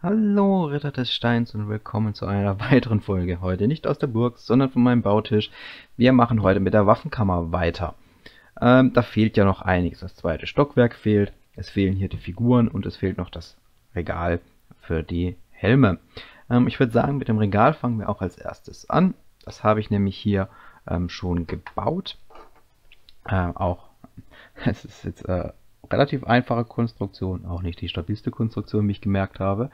Hallo Ritter des Steins und willkommen zu einer weiteren Folge. Heute nicht aus der Burg, sondern von meinem Bautisch. Wir machen heute mit der Waffenkammer weiter. Da fehlt ja noch einiges. Das zweite Stockwerk fehlt, es fehlen hier die Figuren und es fehlt noch das Regal für die Helme. Ich würde sagen, mit dem Regal fangen wir auch als erstes an. Das habe ich nämlich hier schon gebaut. Es ist jetzt relativ einfache Konstruktion, auch nicht die stabilste Konstruktion, wie ich gemerkt habe.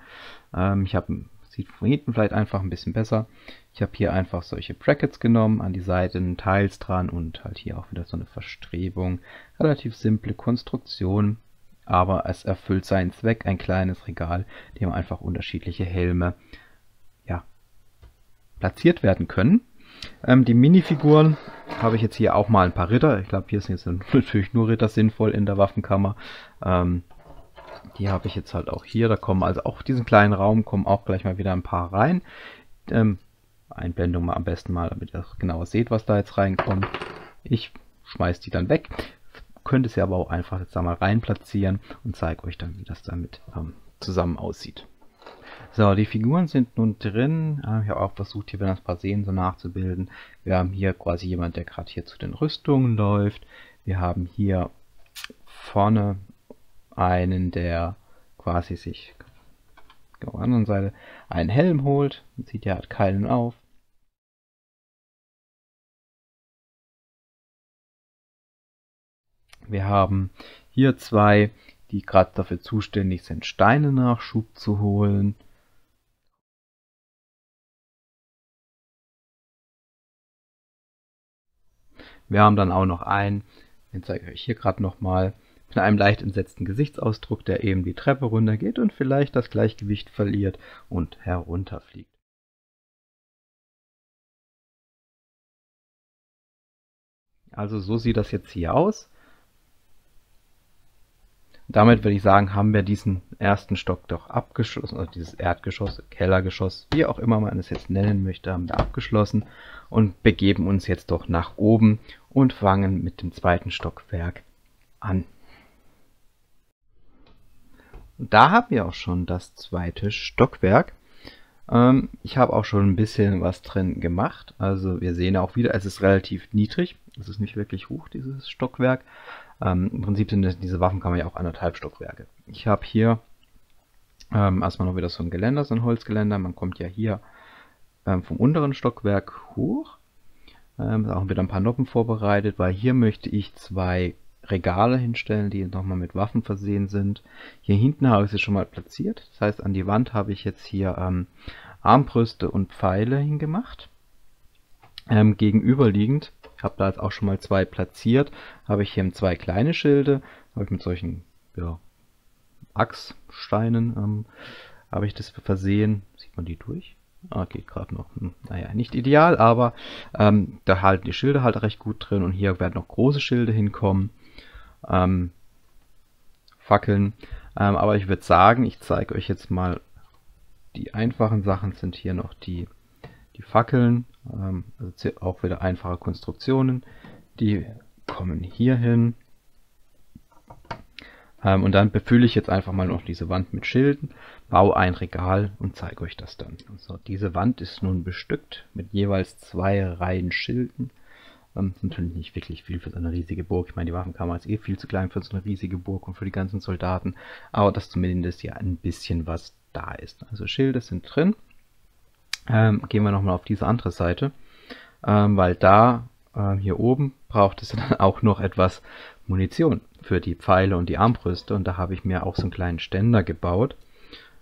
Sieht von hinten vielleicht einfach ein bisschen besser. Ich habe hier einfach solche Brackets genommen, an die Seiten Teils dran und halt hier auch wieder so eine Verstrebung. Relativ simple Konstruktion, aber es erfüllt seinen Zweck, ein kleines Regal, in dem einfach unterschiedliche Helme ja, platziert werden können. Die Minifiguren habe ich jetzt hier auch mal ein paar Ritter. Ich glaube, hier sind jetzt natürlich nur Ritter sinnvoll in der Waffenkammer. Die habe ich jetzt halt auch hier. Da kommen also auch diesen kleinen Raum kommen auch gleich mal wieder ein paar rein. Einblendung mal am besten mal, damit ihr genau seht, was da jetzt reinkommt. Ich schmeiße die dann weg. Könnte sie aber auch einfach jetzt da mal rein platzieren und zeige euch dann, wie das damit zusammen aussieht. So, die Figuren sind nun drin. Ich habe auch versucht, hier ein paar Szenen so nachzubilden. Wir haben hier quasi jemand, der gerade hier zu den Rüstungen läuft. Wir haben hier vorne einen, der quasi sich auf der anderen Seite einen Helm holt. Man sieht, er hat keinen auf. Wir haben hier zwei, die gerade dafür zuständig sind, Steine Nachschub zu holen. Wir haben dann auch noch einen, den zeige ich euch hier gerade nochmal, mit einem leicht entsetzten Gesichtsausdruck, der eben die Treppe runtergeht und vielleicht das Gleichgewicht verliert und herunterfliegt. Also so sieht das jetzt hier aus. Damit würde ich sagen, haben wir diesen ersten Stock doch abgeschlossen, also dieses Erdgeschoss, Kellergeschoss, wie auch immer man es jetzt nennen möchte, haben wir abgeschlossen und begeben uns jetzt doch nach oben und fangen mit dem zweiten Stockwerk an. Und da haben wir auch schon das zweite Stockwerk. Ich habe auch schon ein bisschen was drin gemacht. Also wir sehen auch wieder, es ist relativ niedrig. Es ist nicht wirklich hoch, dieses Stockwerk. Im Prinzip sind diese Waffenkammer ja auch 1,5 Stockwerke. Ich habe hier erstmal noch wieder so ein Geländer, so ein Holzgeländer. Man kommt ja hier vom unteren Stockwerk hoch. Auch wieder ein paar Noppen vorbereitet, weil hier möchte ich zwei Regale hinstellen, die nochmal mit Waffen versehen sind. Hier hinten habe ich sie schon mal platziert. Das heißt, an die Wand habe ich jetzt hier Armbrüste und Pfeile hingemacht. Gegenüberliegend, ich habe da jetzt auch schon mal zwei platziert, habe ich hier zwei kleine Schilde, habe ich mit solchen Achssteinen habe ich das versehen. Sieht man die durch? Geht gerade noch. Naja, nicht ideal, aber da halten die Schilde halt recht gut drin und hier werden noch große Schilde hinkommen. Fackeln. Aber ich würde sagen, ich zeige euch jetzt mal die einfachen Sachen sind hier noch die Fackeln. Also auch wieder einfache Konstruktionen. Die kommen hier hin. Und dann befülle ich jetzt einfach mal noch diese Wand mit Schilden, baue ein Regal und zeige euch das dann. Also diese Wand ist nun bestückt mit jeweils 2 Reihen Schilden. Das ist natürlich nicht wirklich viel für so eine riesige Burg. Ich meine, die Waffenkammer ist eh viel zu klein für so eine riesige Burg und für die ganzen Soldaten. Aber dass zumindest ja ein bisschen was da ist. Also Schilde sind drin. Gehen wir nochmal auf diese andere Seite. Weil da hier oben braucht es dann auch noch etwas Munition für die Pfeile und die Armbrüste. Und da habe ich mir auch so einen kleinen Ständer gebaut.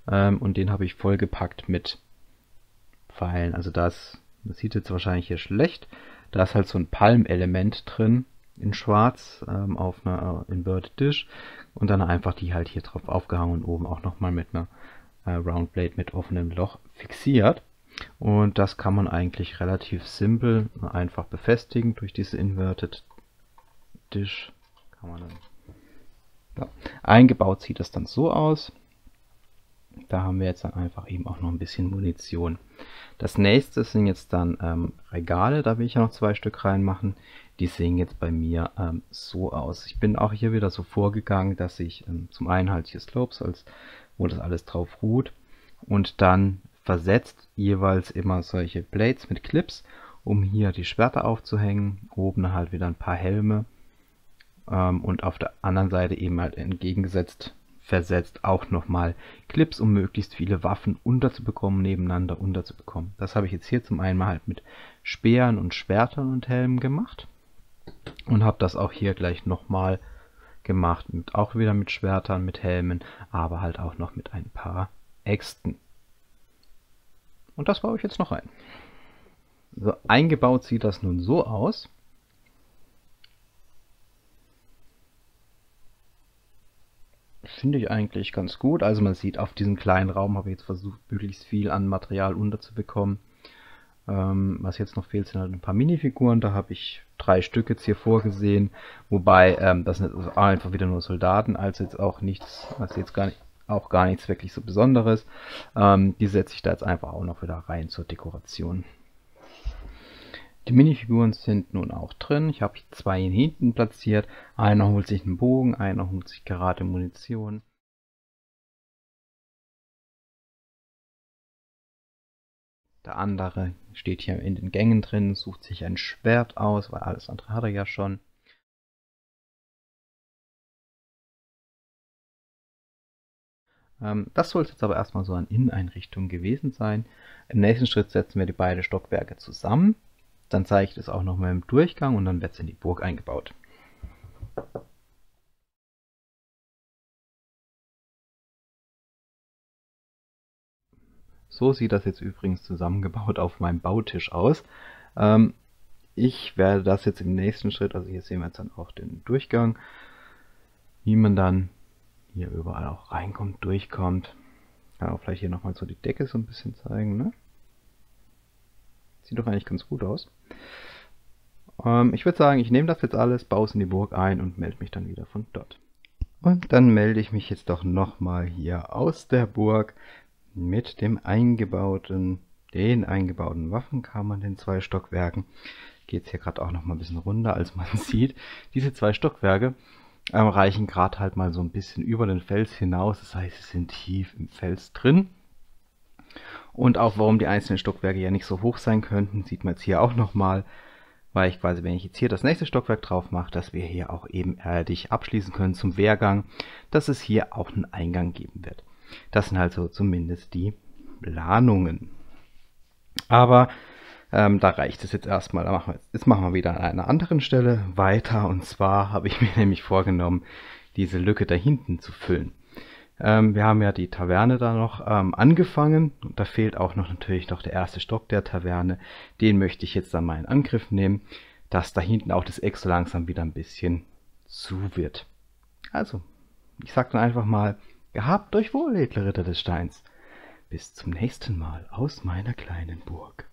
Und den habe ich vollgepackt mit Pfeilen. Also das sieht jetzt wahrscheinlich hier schlecht. Da ist halt so ein Palmelement drin in schwarz auf einer Inverted Dish und dann einfach die halt hier drauf aufgehangen und oben auch nochmal mit einer Roundblade mit offenem Loch fixiert. Und das kann man eigentlich relativ simpel einfach befestigen durch diese Inverted Dish. Kann man dann, ja. Eingebaut sieht das dann so aus. Da haben wir jetzt dann einfach eben auch noch ein bisschen Munition. Das nächste sind jetzt dann Regale, da will ich ja noch 2 Stück reinmachen. Die sehen jetzt bei mir so aus. Ich bin auch hier wieder so vorgegangen, dass ich zum einen halt hier Slopes, wo das alles drauf ruht, und dann versetzt jeweils immer solche Blades mit Clips, um hier die Schwerter aufzuhängen, oben halt wieder ein paar Helme und auf der anderen Seite eben halt entgegengesetzt versetzt auch nochmal Clips, um möglichst viele Waffen unterzubekommen, nebeneinander unterzubekommen. Das habe ich jetzt hier zum einen halt mit Speeren und Schwertern und Helmen gemacht und habe das auch hier gleich nochmal gemacht, auch wieder mit Schwertern, mit Helmen, aber halt auch noch mit ein paar Äxten. Und das baue ich jetzt noch ein. So, eingebaut sieht das nun so aus. Finde ich eigentlich ganz gut. Also man sieht, auf diesem kleinen Raum habe ich jetzt versucht, möglichst viel an Material unterzubekommen. Was jetzt noch fehlt, sind halt ein paar Minifiguren. Da habe ich 3 Stück jetzt hier vorgesehen. Wobei, das sind einfach wieder nur Soldaten, also jetzt auch nichts, also jetzt gar nichts wirklich so Besonderes. Die setze ich da jetzt einfach auch noch wieder rein zur Dekoration. Die Minifiguren sind nun auch drin. Ich habe 2 hinten platziert. Einer holt sich einen Bogen, einer holt sich gerade Munition. Der andere steht hier in den Gängen drin, sucht sich ein Schwert aus, weil alles andere hat er ja schon. Das soll es jetzt aber erstmal so an Inneneinrichtungen gewesen sein. Im nächsten Schritt setzen wir die beiden Stockwerke zusammen. Dann zeige ich das auch nochmal im Durchgang und dann wird es in die Burg eingebaut. So sieht das jetzt übrigens zusammengebaut auf meinem Bautisch aus. Ich werde das jetzt im nächsten Schritt, also hier sehen wir jetzt dann auch den Durchgang, wie man dann hier überall auch reinkommt, durchkommt. Kann auch vielleicht hier nochmal so die Decke so ein bisschen zeigen, ne? Sieht doch eigentlich ganz gut aus. Ich würde sagen, ich nehme das jetzt alles, baue es in die Burg ein und melde mich dann wieder von dort. Und dann melde ich mich jetzt doch nochmal hier aus der Burg mit den eingebauten Waffenkammern, den 2 Stockwerken. Geht es hier gerade auch noch mal ein bisschen runter, als man sieht. Diese 2 Stockwerke reichen gerade halt mal so ein bisschen über den Fels hinaus. Das heißt, sie sind tief im Fels drin. Und auch warum die einzelnen Stockwerke ja nicht so hoch sein könnten, sieht man jetzt hier auch nochmal. Weil ich quasi, wenn ich jetzt hier das nächste Stockwerk drauf mache, dass wir hier auch ebenerdig abschließen können zum Wehrgang, dass es hier auch einen Eingang geben wird. Das sind halt so zumindest die Planungen. Aber da reicht es jetzt erstmal. Jetzt machen wir wieder an einer anderen Stelle weiter. Und zwar habe ich mir nämlich vorgenommen, diese Lücke da hinten zu füllen. Wir haben ja die Taverne da noch angefangen. Und da fehlt auch noch natürlich noch der erste Stock der Taverne. Den möchte ich jetzt dann mal in Angriff nehmen, dass da hinten auch das Eck so langsam wieder ein bisschen zu wird. Also, ich sage dann einfach mal, gehabt euch wohl, edle Ritter des Steins. Bis zum nächsten Mal aus meiner kleinen Burg.